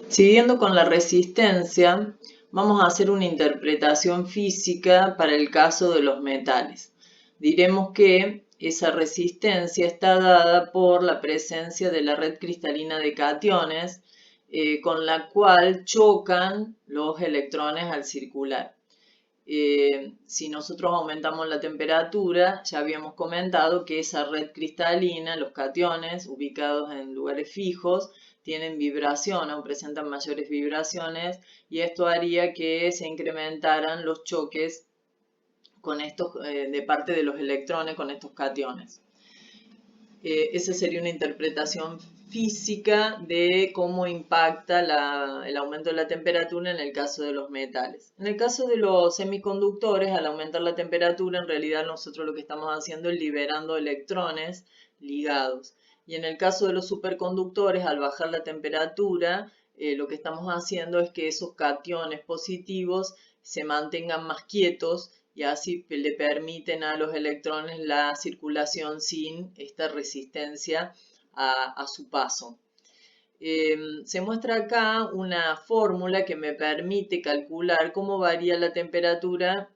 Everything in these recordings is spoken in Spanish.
Siguiendo con la resistencia, vamos a hacer una interpretación física para el caso de los metales. Diremos que esa resistencia está dada por la presencia de la red cristalina de cationes, con la cual chocan los electrones al circular. Si nosotros aumentamos la temperatura, ya habíamos comentado que esa red cristalina, los cationes ubicados en lugares fijos, tienen vibración o presentan mayores vibraciones, y esto haría que se incrementaran los choques con estos, de parte de los electrones con estos cationes. Esa sería una interpretación física de cómo impacta el aumento de la temperatura en el caso de los metales. En el caso de los semiconductores, al aumentar la temperatura, en realidad nosotros lo que estamos haciendo es liberando electrones ligados. Y en el caso de los superconductores, al bajar la temperatura, lo que estamos haciendo es que esos cationes positivos se mantengan más quietos y así le permiten a los electrones la circulación sin esta resistencia a su paso. Se muestra acá una fórmula que me permite calcular cómo varía la temperatura,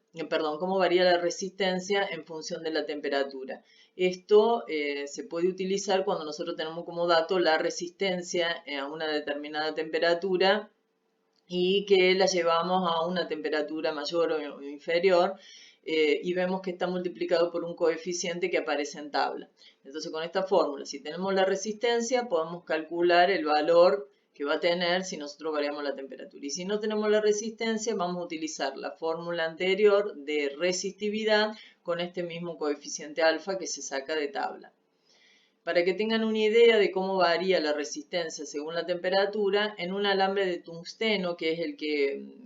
cómo varía la resistencia en función de la temperatura. Esto se puede utilizar cuando nosotros tenemos como dato la resistencia a una determinada temperatura y que la llevamos a una temperatura mayor o inferior, y vemos que está multiplicado por un coeficiente que aparece en tabla. Entonces, con esta fórmula, si tenemos la resistencia, podemos calcular el valor que va a tener si nosotros variamos la temperatura. Y si no tenemos la resistencia, vamos a utilizar la fórmula anterior de resistividad con este mismo coeficiente alfa que se saca de tabla. Para que tengan una idea de cómo varía la resistencia según la temperatura, en un alambre de tungsteno, que es el que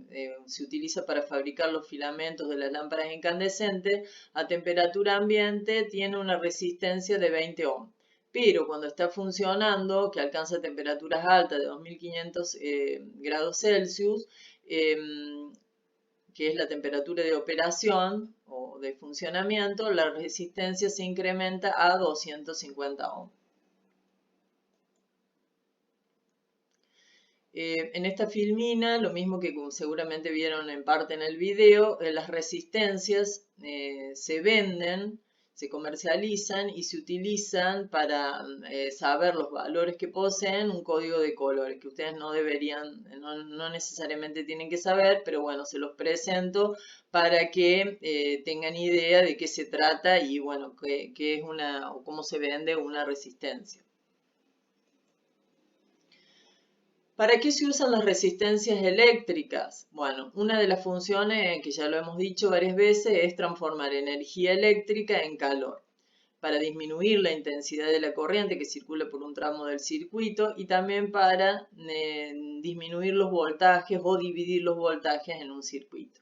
se utiliza para fabricar los filamentos de las lámparas incandescentes, a temperatura ambiente tiene una resistencia de 20 ohms. Pero cuando está funcionando, que alcanza temperaturas altas de 2500 grados Celsius, que es la temperatura de operación o de funcionamiento, la resistencia se incrementa a 250 ohms. En esta filmina, lo mismo que seguramente vieron en parte en el video, las resistencias se venden, se comercializan y se utilizan para saber los valores que poseen un código de colores, que ustedes no deberían, no necesariamente tienen que saber, pero bueno, se los presento para que tengan idea de qué se trata y bueno, qué es o cómo se vende una resistencia. ¿Para qué se usan las resistencias eléctricas? Bueno, una de las funciones, que ya lo hemos dicho varias veces, es transformar energía eléctrica en calor, para disminuir la intensidad de la corriente que circula por un tramo del circuito y también para disminuir los voltajes o dividir los voltajes en un circuito.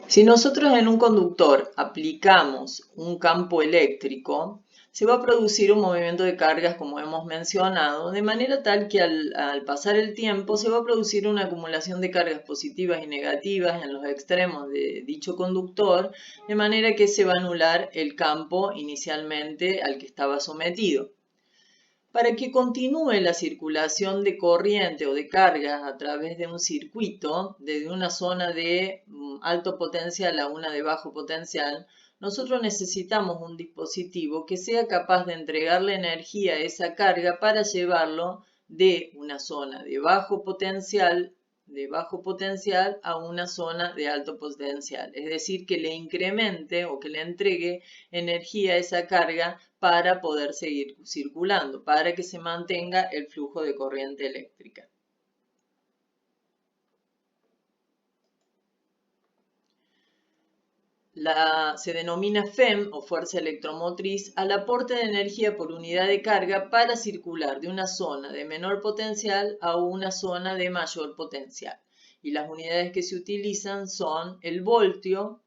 Si nosotros en un conductor aplicamos un campo eléctrico, se va a producir un movimiento de cargas, como hemos mencionado, de manera tal que al pasar el tiempo se va a producir una acumulación de cargas positivas y negativas en los extremos de dicho conductor, de manera que se va a anular el campo inicialmente al que estaba sometido. Para que continúe la circulación de corriente o de cargas a través de un circuito, desde una zona de alto potencial a una de bajo potencial, nosotros necesitamos un dispositivo que sea capaz de entregarle energía a esa carga para llevarlo de una zona de bajo potencial a una zona de alto potencial. Es decir, que le incremente o que le entregue energía a esa carga para poder seguir circulando, para que se mantenga el flujo de corriente eléctrica. Se denomina FEM o fuerza electromotriz al aporte de energía por unidad de carga para circular de una zona de menor potencial a una zona de mayor potencial. Y las unidades que se utilizan son el voltio,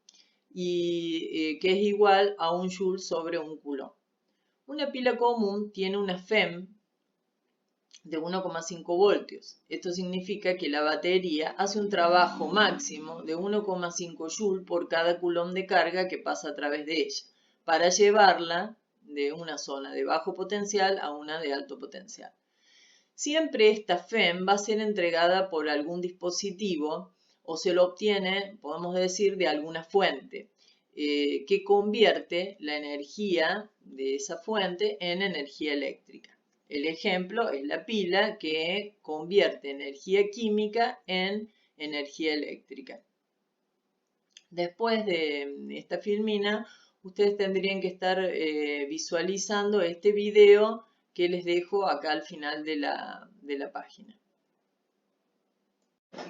que es igual a un joule sobre un coulomb. Una pila común tiene una FEM de 1,5 voltios. Esto significa que la batería hace un trabajo máximo de 1,5 joule por cada coulomb de carga que pasa a través de ella, para llevarla de una zona de bajo potencial a una de alto potencial. siempre esta FEM va a ser entregada por algún dispositivo o se lo obtiene, podemos decir, de alguna fuente que convierte la energía de esa fuente en energía eléctrica. El ejemplo es la pila que convierte energía química en energía eléctrica. Después de esta filmina, ustedes tendrían que estar visualizando este video que les dejo acá al final de la página.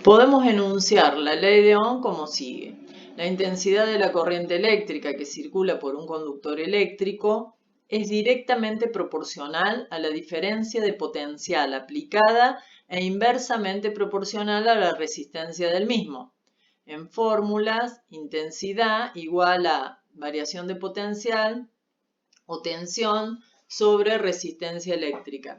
Podemos enunciar la ley de Ohm como sigue. La intensidad de la corriente eléctrica que circula por un conductor eléctrico es directamente proporcional a la diferencia de potencial aplicada e inversamente proporcional a la resistencia del mismo. En fórmulas, intensidad igual a variación de potencial o tensión sobre resistencia eléctrica.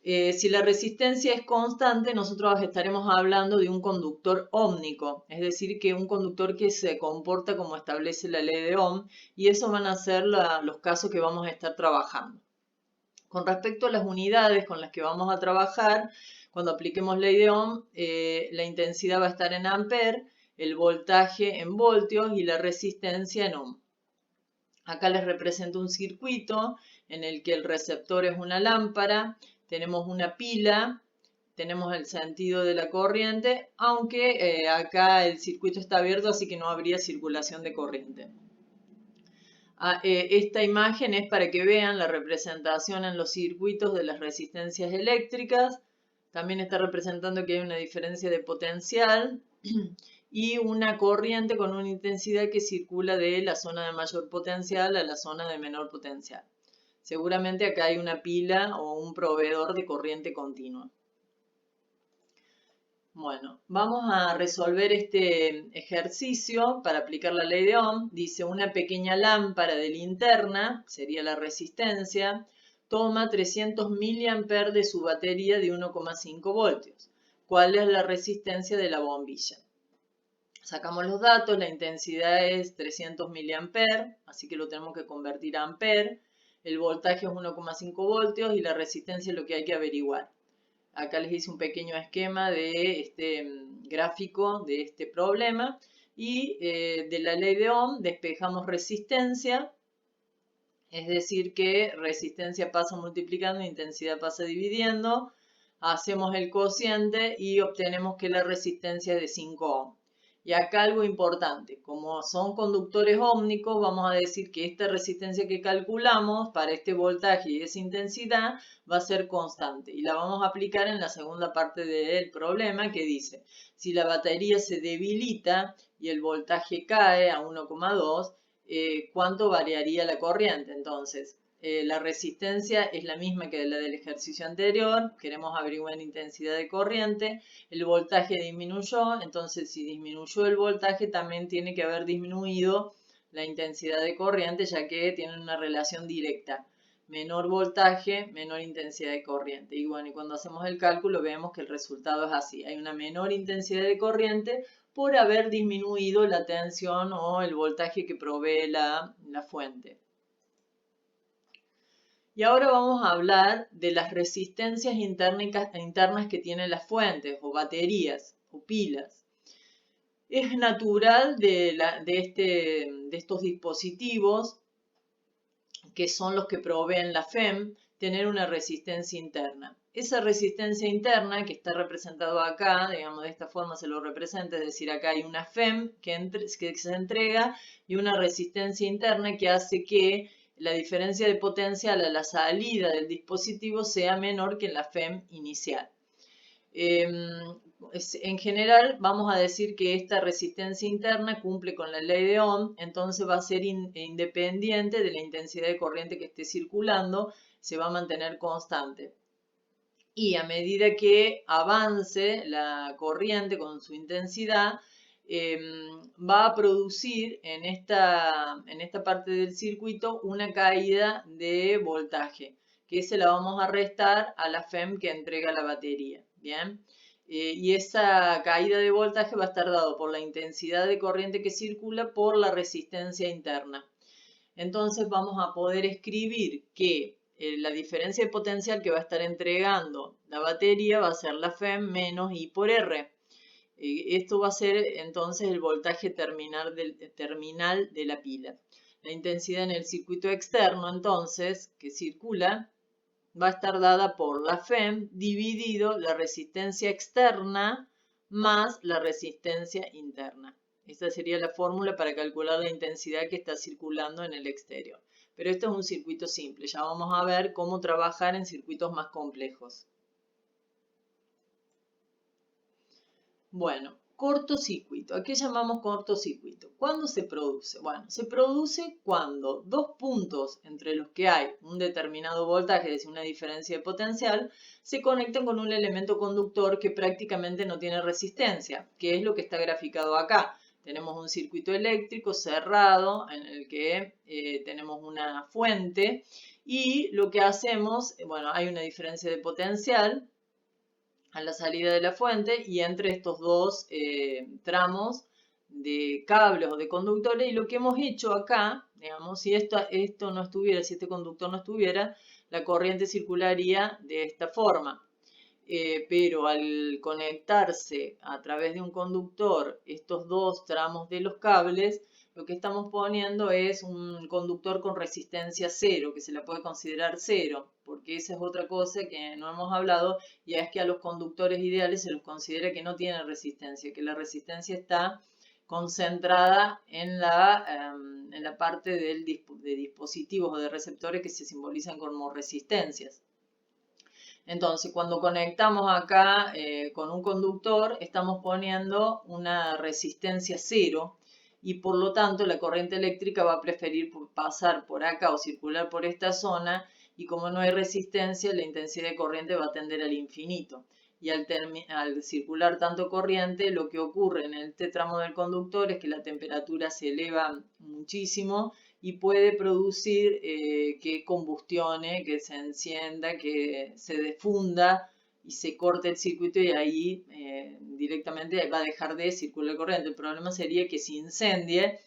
Si la resistencia es constante, nosotros estaremos hablando de un conductor ómnico, es decir, que un conductor que se comporta como establece la ley de Ohm, y esos van a ser los casos que vamos a estar trabajando. Con respecto a las unidades con las que vamos a trabajar, cuando apliquemos ley de Ohm, la intensidad va a estar en amper, el voltaje en voltios y la resistencia en ohm. Acá les represento un circuito en el que el receptor es una lámpara, tenemos una pila, tenemos el sentido de la corriente, aunque acá el circuito está abierto, así que no habría circulación de corriente. Esta imagen es para que vean la representación en los circuitos de las resistencias eléctricas. También está representando que hay una diferencia de potencial y una corriente con una intensidad que circula de la zona de mayor potencial a la zona de menor potencial. Seguramente acá hay una pila o un proveedor de corriente continua. Bueno, vamos a resolver este ejercicio para aplicar la ley de Ohm. Dice, una pequeña lámpara de linterna, sería la resistencia, toma 300 mA de su batería de 1,5 voltios. ¿Cuál es la resistencia de la bombilla? Sacamos los datos, la intensidad es 300 mA, así que lo tenemos que convertir a amper. El voltaje es 1,5 voltios y la resistencia es lo que hay que averiguar. Acá les hice un pequeño esquema de este gráfico de este problema y de la ley de Ohm despejamos resistencia, es decir que resistencia pasa multiplicando, intensidad pasa dividiendo, hacemos el cociente y obtenemos que la resistencia es de 5 ohm. Y acá algo importante, como son conductores ómnicos, vamos a decir que esta resistencia que calculamos para este voltaje y esa intensidad va a ser constante. Y la vamos a aplicar en la segunda parte del problema que dice, si la batería se debilita y el voltaje cae a 1,2, ¿cuánto variaría la corriente? Entonces, la resistencia es la misma que la del ejercicio anterior, queremos averiguar la intensidad de corriente, el voltaje disminuyó, entonces si disminuyó el voltaje también tiene que haber disminuido la intensidad de corriente, ya que tienen una relación directa. Menor voltaje, menor intensidad de corriente. Y bueno, y cuando hacemos el cálculo vemos que el resultado es así. Hay una menor intensidad de corriente por haber disminuido la tensión o el voltaje que provee la fuente. Y ahora vamos a hablar de las resistencias internas que tienen las fuentes o baterías o pilas. Es natural de estos dispositivos, que son los que proveen la FEM, tener una resistencia interna. Esa resistencia interna que está representado acá, digamos de esta forma se lo representa, es decir, acá hay una FEM que se entrega y una resistencia interna que hace que la diferencia de potencial a la salida del dispositivo sea menor que en la FEM inicial. En general vamos a decir que esta resistencia interna cumple con la ley de Ohm, entonces va a ser independiente de la intensidad de corriente que esté circulando, se va a mantener constante. Y a medida que avance la corriente con su intensidad, va a producir en esta parte del circuito una caída de voltaje, que se la vamos a restar a la FEM que entrega la batería. Bien, y esa caída de voltaje va a estar dado por la intensidad de corriente que circula por la resistencia interna. Entonces vamos a poder escribir que la diferencia de potencial que va a estar entregando la batería va a ser la FEM menos I por R. Esto va a ser entonces el voltaje terminal de la pila. La intensidad en el circuito externo, entonces, que circula, va a estar dada por la FEM dividido la resistencia externa más la resistencia interna. Esta sería la fórmula para calcular la intensidad que está circulando en el exterior. Pero esto es un circuito simple. Ya vamos a ver cómo trabajar en circuitos más complejos. Bueno, cortocircuito. ¿A qué llamamos cortocircuito? ¿Cuándo se produce? Bueno, se produce cuando dos puntos entre los que hay un determinado voltaje, es decir, una diferencia de potencial, se conectan con un elemento conductor que prácticamente no tiene resistencia, que es lo que está graficado acá. Tenemos un circuito eléctrico cerrado en el que tenemos una fuente y lo que hacemos, bueno, hay una diferencia de potencial a la salida de la fuente y entre estos dos tramos de cables o de conductores, y lo que hemos hecho acá, digamos, si esto no estuviera, si este conductor no estuviera, la corriente circularía de esta forma. Pero al conectarse a través de un conductor estos dos tramos de los cables, lo que estamos poniendo es un conductor con resistencia cero, que se la puede considerar cero, porque esa es otra cosa que no hemos hablado, y es que a los conductores ideales se los considera que no tienen resistencia, que la resistencia está concentrada en la parte de dispositivos o de receptores que se simbolizan como resistencias. Entonces, cuando conectamos acá con un conductor, estamos poniendo una resistencia cero y por lo tanto la corriente eléctrica va a preferir pasar por acá o circular por esta zona, y como no hay resistencia, la intensidad de corriente va a tender al infinito. Y al circular tanto corriente, lo que ocurre en este tramo del conductor es que la temperatura se eleva muchísimo y puede producir que combustione, que se encienda, que se difunda y se corte el circuito, y ahí directamente va a dejar de circular corriente. El problema sería que se incendie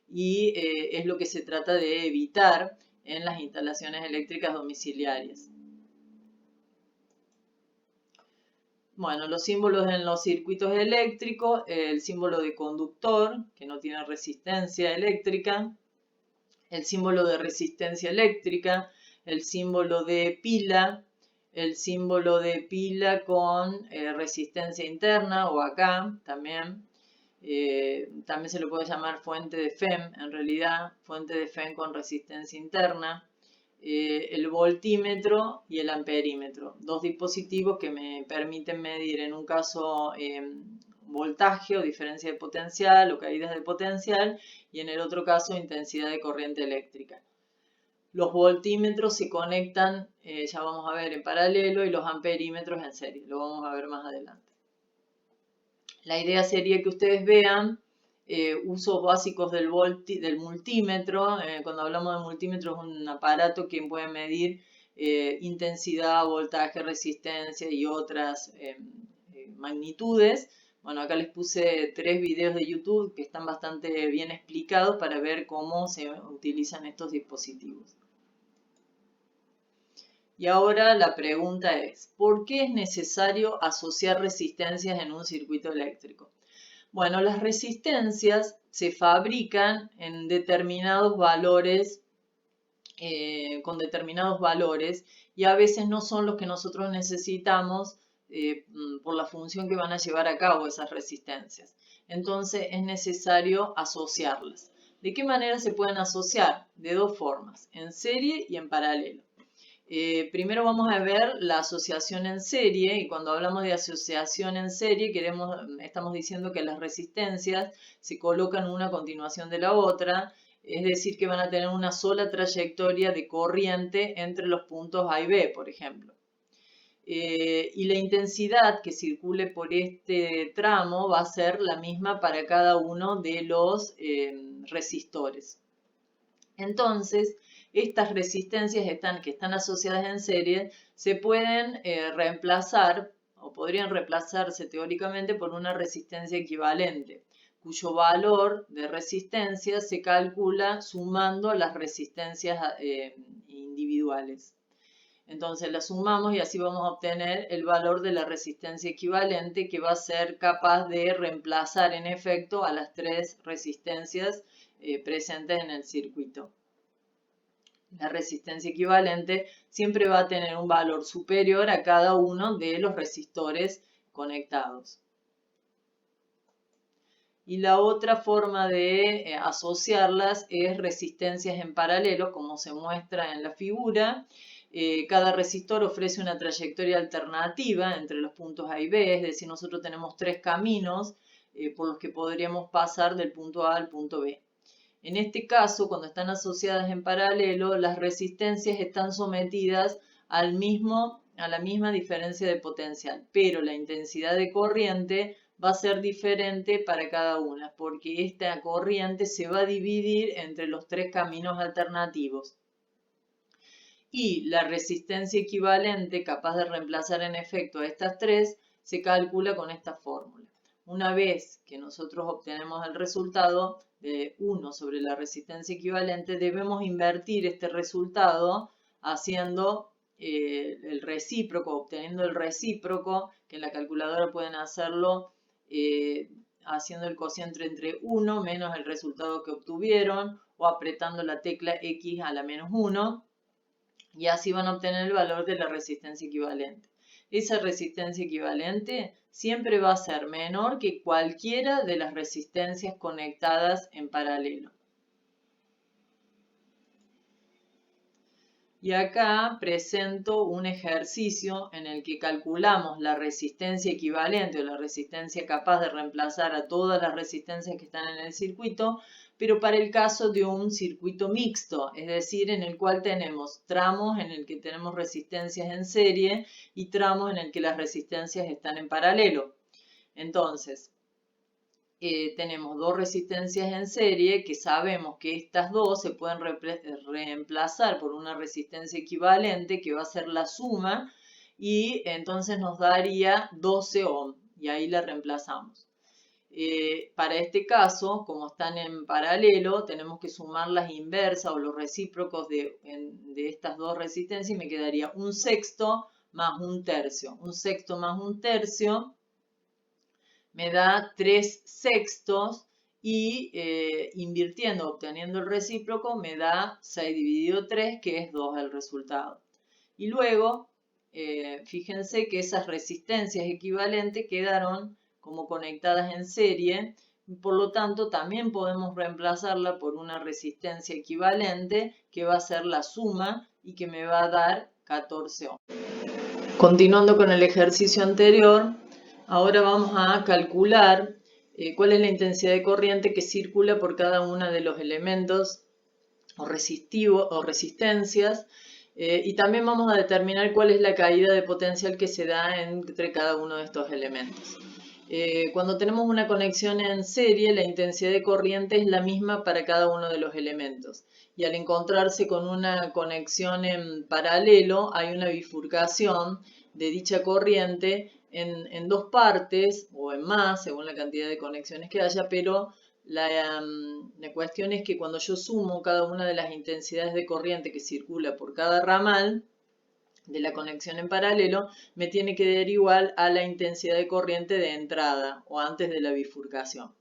y es lo que se trata de evitar en las instalaciones eléctricas domiciliarias. Bueno, los símbolos en los circuitos eléctricos: el símbolo de conductor, que no tiene resistencia eléctrica; el símbolo de resistencia eléctrica; el símbolo de pila; el símbolo de pila con resistencia interna, o acá también. También se lo puede llamar fuente de FEM, en realidad, fuente de FEM con resistencia interna. El voltímetro y el amperímetro, dos dispositivos que me permiten medir en un caso voltaje o diferencia de potencial o caídas de potencial, y en el otro caso intensidad de corriente eléctrica. Los voltímetros se conectan, ya vamos a ver, en paralelo, y los amperímetros en serie, lo vamos a ver más adelante. La idea sería que ustedes vean usos básicos del multímetro. Cuando hablamos de multímetro, es un aparato que puede medir intensidad, voltaje, resistencia y otras magnitudes. Bueno, acá les puse 3 videos de YouTube que están bastante bien explicados para ver cómo se utilizan estos dispositivos. Y ahora la pregunta es, ¿por qué es necesario asociar resistencias en un circuito eléctrico? Bueno, las resistencias se fabrican en determinados valores, con determinados valores, y a veces no son los que nosotros necesitamos por la función que van a llevar a cabo esas resistencias. Entonces es necesario asociarlas. ¿De qué manera se pueden asociar? De dos formas: en serie y en paralelo. Primero vamos a ver la asociación en serie, y cuando hablamos de asociación en serie estamos diciendo que las resistencias se colocan una a continuación de la otra, es decir, que van a tener una sola trayectoria de corriente entre los puntos A y B, por ejemplo. Y la intensidad que circule por este tramo va a ser la misma para cada uno de los resistores. Entonces, estas resistencias que están asociadas en serie se pueden reemplazar, o podrían reemplazarse teóricamente, por una resistencia equivalente, cuyo valor de resistencia se calcula sumando las resistencias individuales. Entonces la sumamos y así vamos a obtener el valor de la resistencia equivalente, que va a ser capaz de reemplazar en efecto a las tres resistencias presentes en el circuito. La resistencia equivalente siempre va a tener un valor superior a cada uno de los resistores conectados. Y la otra forma de asociarlas es resistencias en paralelo, como se muestra en la figura. Cada resistor ofrece una trayectoria alternativa entre los puntos A y B, es decir, nosotros tenemos tres caminos por los que podríamos pasar del punto A al punto B. En este caso, cuando están asociadas en paralelo, las resistencias están sometidas a la misma diferencia de potencial, pero la intensidad de corriente va a ser diferente para cada una, porque esta corriente se va a dividir entre los tres caminos alternativos. Y la resistencia equivalente, capaz de reemplazar en efecto a estas tres, se calcula con esta fórmula. Una vez que nosotros obtenemos el resultado de 1 sobre la resistencia equivalente, debemos invertir este resultado haciendo el recíproco, obteniendo el recíproco, que en la calculadora pueden hacerlo haciendo el cociente entre 1 menos el resultado que obtuvieron o apretando la tecla X a la menos 1, y así van a obtener el valor de la resistencia equivalente. Esa resistencia equivalente siempre va a ser menor que cualquiera de las resistencias conectadas en paralelo. Y acá presento un ejercicio en el que calculamos la resistencia equivalente o la resistencia capaz de reemplazar a todas las resistencias que están en el circuito, pero para el caso de un circuito mixto, es decir, en el cual tenemos tramos en el que tenemos resistencias en serie y tramos en el que las resistencias están en paralelo. Entonces, tenemos dos resistencias en serie que sabemos que estas dos se pueden reemplazar por una resistencia equivalente que va a ser la suma, y entonces nos daría 12 ohm y ahí la reemplazamos. Para este caso, como están en paralelo, tenemos que sumar las inversas o los recíprocos de estas dos resistencias y me quedaría un sexto más un tercio. Un sexto más un tercio me da 3 sextos y invirtiendo, obteniendo el recíproco, me da 6 dividido 3, que es 2 el resultado. Y luego, fíjense que esas resistencias equivalentes quedaron como conectadas en serie, por lo tanto también podemos reemplazarla por una resistencia equivalente que va a ser la suma y que me va a dar 14 ohms. Continuando con el ejercicio anterior, ahora vamos a calcular cuál es la intensidad de corriente que circula por cada uno de los elementos o resistencias, y también vamos a determinar cuál es la caída de potencial que se da entre cada uno de estos elementos. Cuando tenemos una conexión en serie, la intensidad de corriente es la misma para cada uno de los elementos. Y al encontrarse con una conexión en paralelo, hay una bifurcación de dicha corriente en dos partes o en más, según la cantidad de conexiones que haya, pero la cuestión es que cuando yo sumo cada una de las intensidades de corriente que circula por cada ramal de la conexión en paralelo, me tiene que dar igual a la intensidad de corriente de entrada o antes de la bifurcación.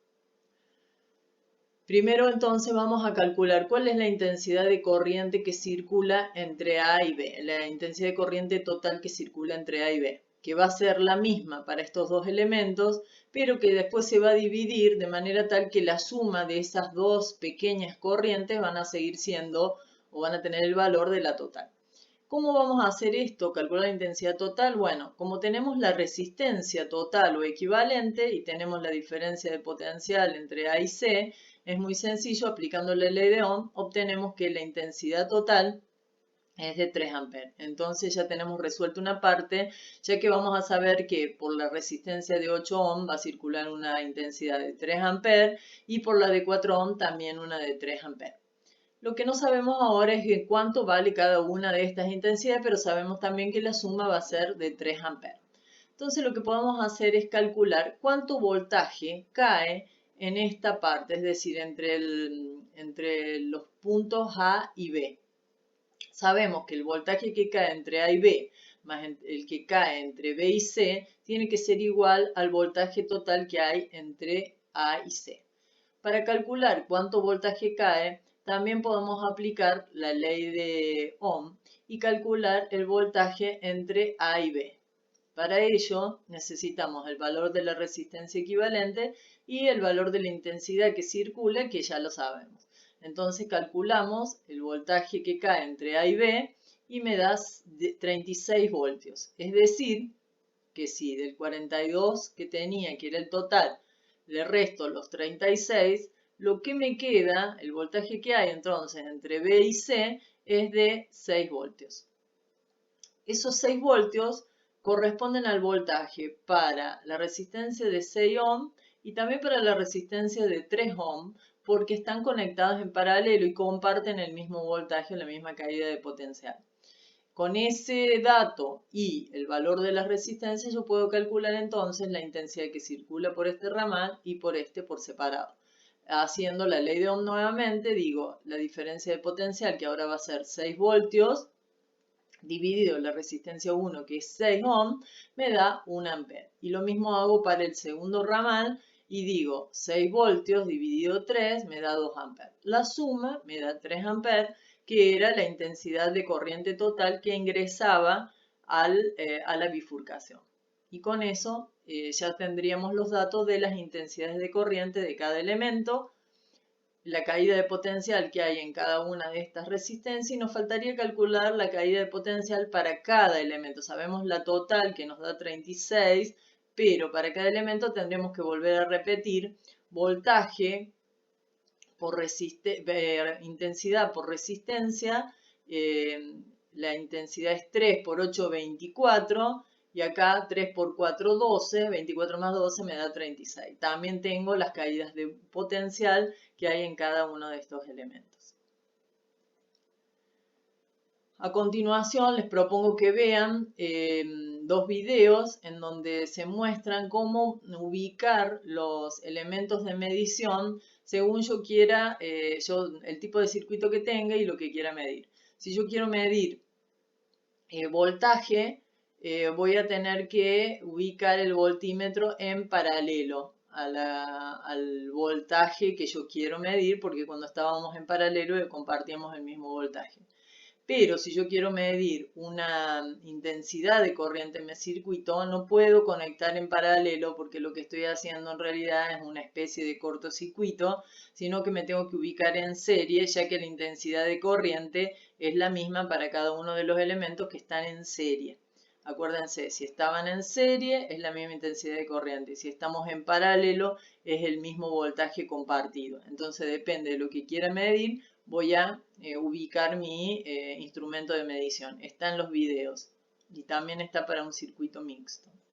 Primero entonces vamos a calcular cuál es la intensidad de corriente que circula entre A y B, la intensidad de corriente total que circula entre A y B, que va a ser la misma para estos dos elementos, pero que después se va a dividir de manera tal que la suma de esas dos pequeñas corrientes van a seguir siendo o van a tener el valor de la total. ¿Cómo vamos a hacer esto? Calcular la intensidad total. Bueno, como tenemos la resistencia total o equivalente y tenemos la diferencia de potencial entre A y C, es muy sencillo, aplicando la ley de Ohm, obtenemos que la intensidad total es de 3 amperes. Entonces ya tenemos resuelto una parte, ya que vamos a saber que por la resistencia de 8 ohm va a circular una intensidad de 3 amperes y por la de 4 ohm también una de 3 amperes. Lo que no sabemos ahora es cuánto vale cada una de estas intensidades, pero sabemos también que la suma va a ser de 3 amperes. Entonces lo que podemos hacer es calcular cuánto voltaje cae en esta parte, es decir, entre los puntos A y B. sabemos que el voltaje que cae entre A y B más el que cae entre B y C tiene que ser igual al voltaje total que hay entre A y C. Para calcular cuánto voltaje cae, también podemos aplicar la ley de Ohm y calcular el voltaje entre A y B. Para ello necesitamos el valor de la resistencia equivalente y el valor de la intensidad que circula, que ya lo sabemos. Entonces calculamos el voltaje que cae entre A y B y me da 36 voltios. Es decir, que si del 42 que tenía, que era el total, le resto los 36, lo que me queda, el voltaje que hay entonces entre B y C, es de 6 voltios. Esos 6 voltios corresponden al voltaje para la resistencia de 6 ohm y también para la resistencia de 3 ohm, porque están conectados en paralelo y comparten el mismo voltaje o la misma caída de potencial. Con ese dato y el valor de las resistencias yo puedo calcular entonces la intensidad que circula por este ramal y por este por separado. Haciendo la ley de Ohm nuevamente, digo la diferencia de potencial, que ahora va a ser 6 voltios, dividido la resistencia 1, que es 6 ohm, me da 1 ampere. Y lo mismo hago para el segundo ramal y digo 6 voltios dividido 3 me da 2 amperes. La suma me da 3 amperes, que era la intensidad de corriente total que ingresaba a la bifurcación. Y con eso ya tendríamos los datos de las intensidades de corriente de cada elemento, la caída de potencial que hay en cada una de estas resistencias y nos faltaría calcular la caída de potencial para cada elemento. Sabemos la total que nos da 36, pero para cada elemento tendremos que volver a repetir voltaje por intensidad por resistencia. La intensidad es 3 por 8, 24. Y acá 3 por 4, 12, 24 más 12 me da 36. También tengo las caídas de potencial que hay en cada uno de estos elementos. A continuación les propongo que vean dos videos en donde se muestran cómo ubicar los elementos de medición según yo quiera, el tipo de circuito que tenga y lo que quiera medir. Si yo quiero medir voltaje, voy a tener que ubicar el voltímetro en paralelo al voltaje que yo quiero medir, porque cuando estábamos en paralelo compartíamos el mismo voltaje. Pero si yo quiero medir una intensidad de corriente en mi circuito, no puedo conectar en paralelo porque lo que estoy haciendo en realidad es una especie de cortocircuito, sino que me tengo que ubicar en serie, ya que la intensidad de corriente es la misma para cada uno de los elementos que están en serie. Acuérdense, si estaban en serie es la misma intensidad de corriente, si estamos en paralelo es el mismo voltaje compartido. Entonces depende de lo que quiera medir, voy a ubicar mi instrumento de medición. Está en los videos y también está para un circuito mixto.